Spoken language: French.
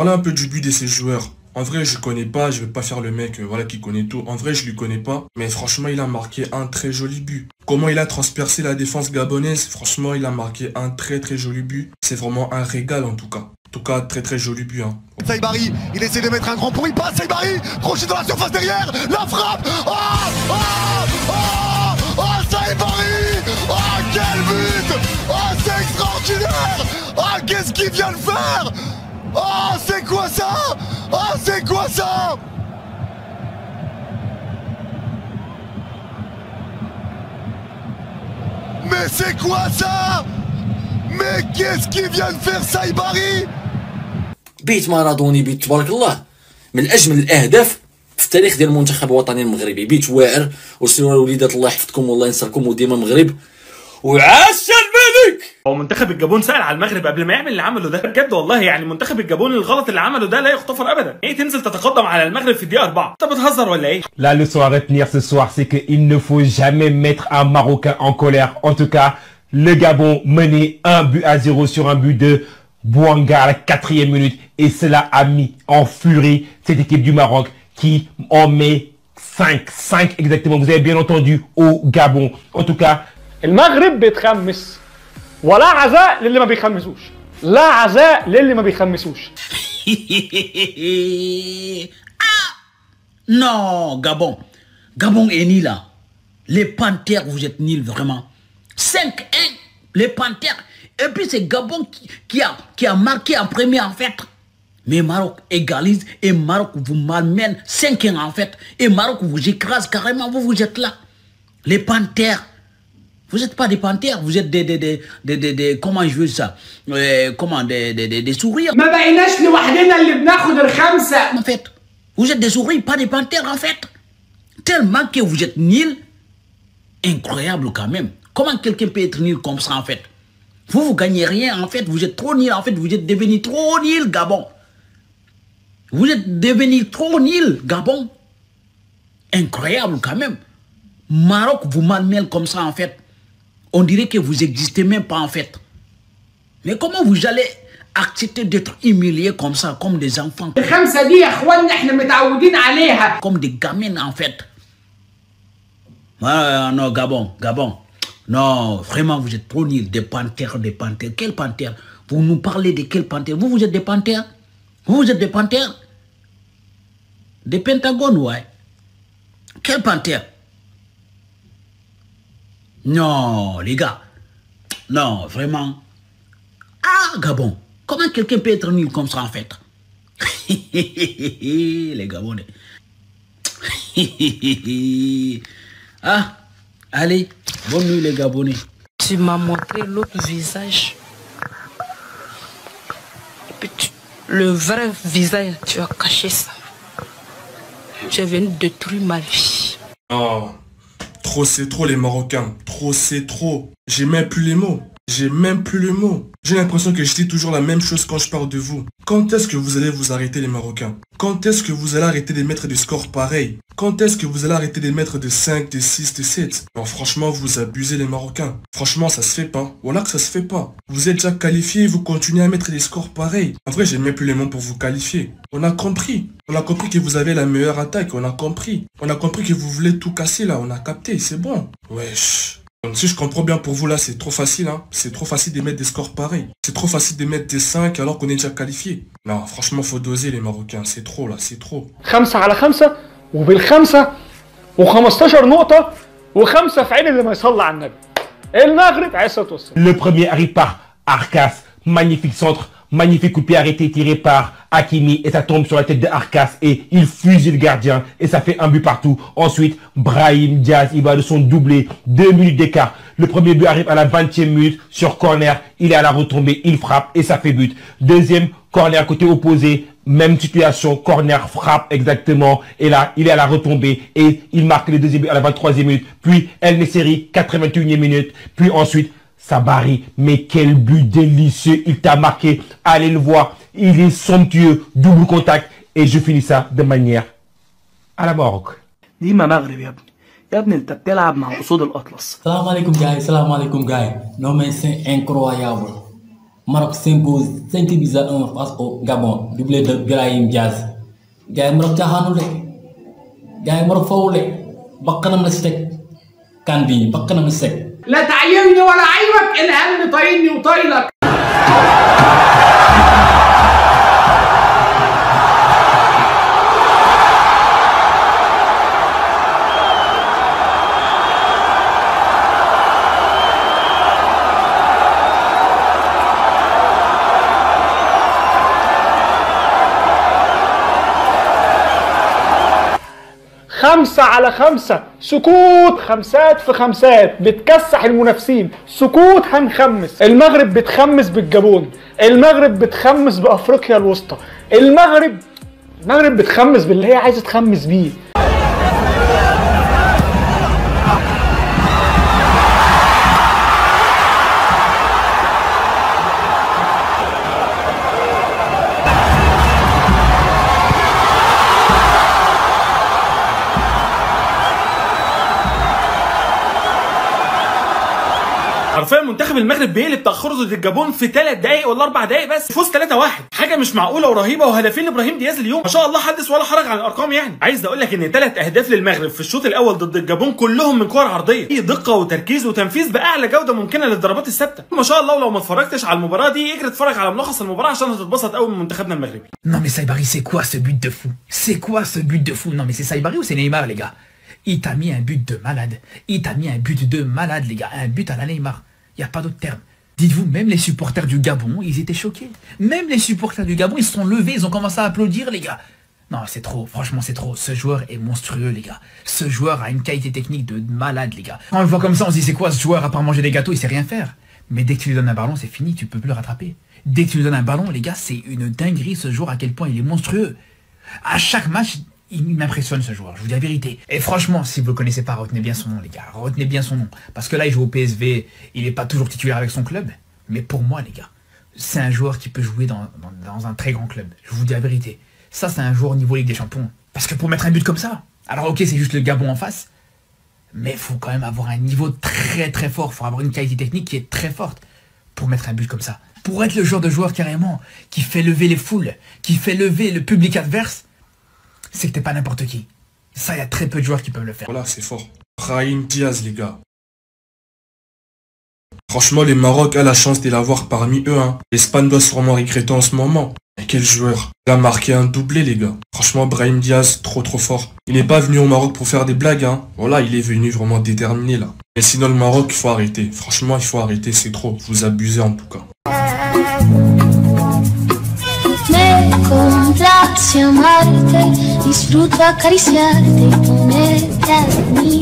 parler un peu du but de ces joueurs. En vrai, je connais pas, je vais pas faire le mec voilà, qui connaît tout. En vrai, je lui connais pas. Mais franchement, il a marqué un très joli but. Comment il a transpercé la défense gabonaise, franchement, il a marqué un très joli but. C'est vraiment un régal en tout cas. En tout cas, très joli but. Hein. Saibari, il essaie de mettre un grand pont, il passe Saibari, crochet dans la surface derrière, la frappe. Saibari, quel but. C'est extraordinaire. Qu'est-ce qu'il vient de faire. C'est quoi ça. C'est quoi ça. Mais c'est quoi ça. Mais qu'est-ce qu'il vient de faire Saibari. بيت مارادوني بيت تبارك الله من اجمل الاهداف في التاريخ ديال المنتخب الوطني المغربي. بيت واعر وسيروا الوليدات الله يحفظكم والله ينصركم وديما مغرب وعاش الملك. هو منتخب الجابون سأل على المغرب قبل ما يعمل اللي عمله ده بجد والله. يعني منتخب الجابون الغلط اللي عمله ده لا يغتفر ابدا. ايه تنزل تتقدم على المغرب في الدقيقه 4؟ انت بتهزر ولا ايه؟ La leçon à retenir ce soir, c'est qu'il ne faut jamais mettre un Marocain en colère. En tout cas, le Gabon menait 1-0 sur un but de Bouanga à la 4e minute. Et cela a mis en furie cette équipe du Maroc qui en met 5 exactement. Vous avez bien entendu, au Gabon. En tout cas, المغرب بيتخمس ولا عزاء للي ما بيخمسوش. لا عزاء للي ما بيخمسوش. Non, Gabon. Gabon est nul là. Les Panthères, vous êtes nuls vraiment. 5-1, les Panthères. Et puis c'est Gabon qui a marqué en premier en fait. Mais Maroc égalise et Maroc vous malmène 5-1 en fait. Et Maroc vous écrase carrément, vous êtes là. Les Panthères. Vous n'êtes pas des panthères, vous êtes des comment je veux ça, comment des souris. En fait, vous êtes des souris, pas des panthères en fait. Tellement que vous êtes nuls, incroyable quand même. Comment quelqu'un peut être nul comme ça en fait? Vous gagnez rien en fait, vous êtes trop nuls en fait, vous êtes devenus trop nuls Gabon. Vous êtes devenus trop nuls Gabon. Incroyable quand même. Maroc vous malmène comme ça en fait. On dirait que vous n'existez même pas en fait. Mais comment vous allez accepter d'être humiliés comme ça, comme des enfants? Comme des gamines en fait. Non, Gabon. Non, vraiment vous êtes trop nuls. Des panthères. Quelle panthère? Vous nous parlez de quelle panthère? Vous êtes des panthères? Vous êtes des panthères? Des pentagones, ouais. Quelle panthère? Non, les gars. Non, vraiment. Gabon. Comment quelqu'un peut être nul comme ça, en fait? Les Gabonais. Allez. Bonne nuit, les Gabonais. Tu m'as montré l'autre visage. Et puis le vrai visage, tu as caché ça. Tu es venu détruire ma vie. Oh. Trop c'est trop les Marocains, trop c'est trop. J'ai même plus les mots. J'ai l'impression que je dis toujours la même chose quand je parle de vous. Quand est-ce que vous allez vous arrêter les Marocains? Quand est-ce que vous allez arrêter de mettre des scores pareils? Quand est-ce que vous allez arrêter de mettre de 5, de 6, de 7? Non franchement vous abusez les Marocains. Franchement ça se fait pas. Voilà que ça se fait pas. Vous êtes déjà qualifiés et vous continuez à mettre des scores pareils. En vrai j'ai même plus les mots pour vous qualifier. On a compris que vous avez la meilleure attaque. On a compris que vous voulez tout casser là. On a capté, c'est bon. Wesh. Donc, si je comprends bien pour vous là, c'est trop facile, hein. C'est trop facile de mettre des scores pareils. C'est trop facile de mettre des 5 alors qu'on est déjà qualifié. Non, franchement, faut doser les Marocains. C'est trop là, c'est trop. 5 على 5 وبال5 و15 نقطة و5 في عين اللي ما يصلي على النبي. المغرب عليه الصلاة والسلام. Le premier arrive par Arcas. Magnifique centre. Magnifique coup de pied arrêté tiré par Hakimi et ça tombe sur la tête de Arcas et il fusille le gardien et ça fait un but partout. Ensuite, Brahim Diaz, il va de son doublé, 2 minutes d'écart. Le premier but arrive à la 20e minute sur corner, il est à la retombée, il frappe et ça fait but. Deuxième corner côté opposé, même situation, corner, frappe exactement et là, il est à la retombée et il marque le deuxième but à la 23e minute. Puis El Nesseri, 81e minute, puis ensuite Sabari, mais quel but délicieux, il t'a marqué, allez le voir, il est somptueux, double contact, et je finis ça de manière à la Maroc. ديما مغرب يا ابني يا ابني انت بتلعب مع اسود الاطلس. Salam alaikum guys, non mais c'est incroyable. Maroc s'impose 5 buts à 1 face au Gabon, doublé de Brahim Diaz. Gars yi Maroc caaxaanul de gars yi Maroc fawul de bakkanam la si teg kan bi bakkanam la si teg. لا تعيرني ولا عيبك الهم طايلني وطايلك. خمسة على خمسة، سكوت، خمسات في خمسات، بتكسح المنافسين، سكوت هنخمس. المغرب بتخمس بالجابون، المغرب بتخمس بأفريقيا الوسطى، المغرب بتخمس باللي هي عايزة تخمس بيه. حرفيا منتخب المغرب بيقلب تاخره ضد الجابون في 3 دقايق ولا 4 دقايق بس، فوز 3-1، حاجه مش معقوله ورهيبه، وهدفين لابراهيم دياز اليوم ما شاء الله حدث ولا حرج عن الارقام. يعني عايز اقول لك ان 3 اهداف للمغرب في الشوط الاول ضد الجابون كلهم من كور عرضيه، في دقه وتركيز وتنفيذ باعلى جوده ممكنه للضربات الثابته ما شاء الله. ولو ما اتفرجتش على المباراه دي اجري اتفرج على ملخص المباراه عشان هتتبسط قوي من منتخبنا المغربي. Non mais Saibari, c'est quoi ce but de fou? C'est quoi ce but de fou? Non mais c'est Saibari ou c'est Neymar les gars? Il t'a mis un but de malade. Il t'a mis un but de malade les gars, un but à la Neymar. Il n'y a pas d'autre terme. Dites-vous, même les supporters du Gabon, ils étaient choqués. Même les supporters du Gabon, ils se sont levés, ils ont commencé à applaudir, les gars. Non, c'est trop, franchement, c'est trop. Ce joueur est monstrueux, les gars. Ce joueur a une qualité technique de malade, les gars. Quand on le voit comme ça, on se dit, c'est quoi ce joueur, à part manger des gâteaux, il sait rien faire. Mais dès que tu lui donnes un ballon, c'est fini, tu peux plus le rattraper. Dès que tu lui donnes un ballon, les gars, c'est une dinguerie, ce joueur, à quel point il est monstrueux. À chaque match, il m'impressionne ce joueur, je vous dis la vérité. Et franchement, si vous ne le connaissez pas, retenez bien son nom, les gars. Retenez bien son nom. Parce que là, il joue au PSV, il n'est pas toujours titulaire avec son club. Mais pour moi, les gars, c'est un joueur qui peut jouer dans un très grand club. Je vous dis la vérité. Ça, c'est un joueur au niveau Ligue des Champions. Parce que pour mettre un but comme ça, alors ok, c'est juste le Gabon en face, mais il faut quand même avoir un niveau très très fort. Il faut avoir une qualité technique qui est très forte pour mettre un but comme ça. Pour être le genre de joueur carrément qui fait lever les foules, qui fait lever le public adverse, c'est que t'es pas n'importe qui. Ça, il y a très peu de joueurs qui peuvent le faire. Voilà, c'est fort. Brahim Diaz, les gars. Franchement, les Maroc a la chance de l'avoir parmi eux. Hein. L'Espagne doit sûrement regretter en ce moment. Mais quel joueur. Il a marqué un doublé, les gars. Franchement, Brahim Diaz, trop fort. Il n'est pas venu au Maroc pour faire des blagues. Hein. Voilà, il est venu vraiment déterminé, là. Mais sinon, le Maroc, il faut arrêter. Franchement, il faut arrêter, c'est trop. Vous abusez, en tout cas. Complace amarte, disfruto acariciarte y ponerte a mí.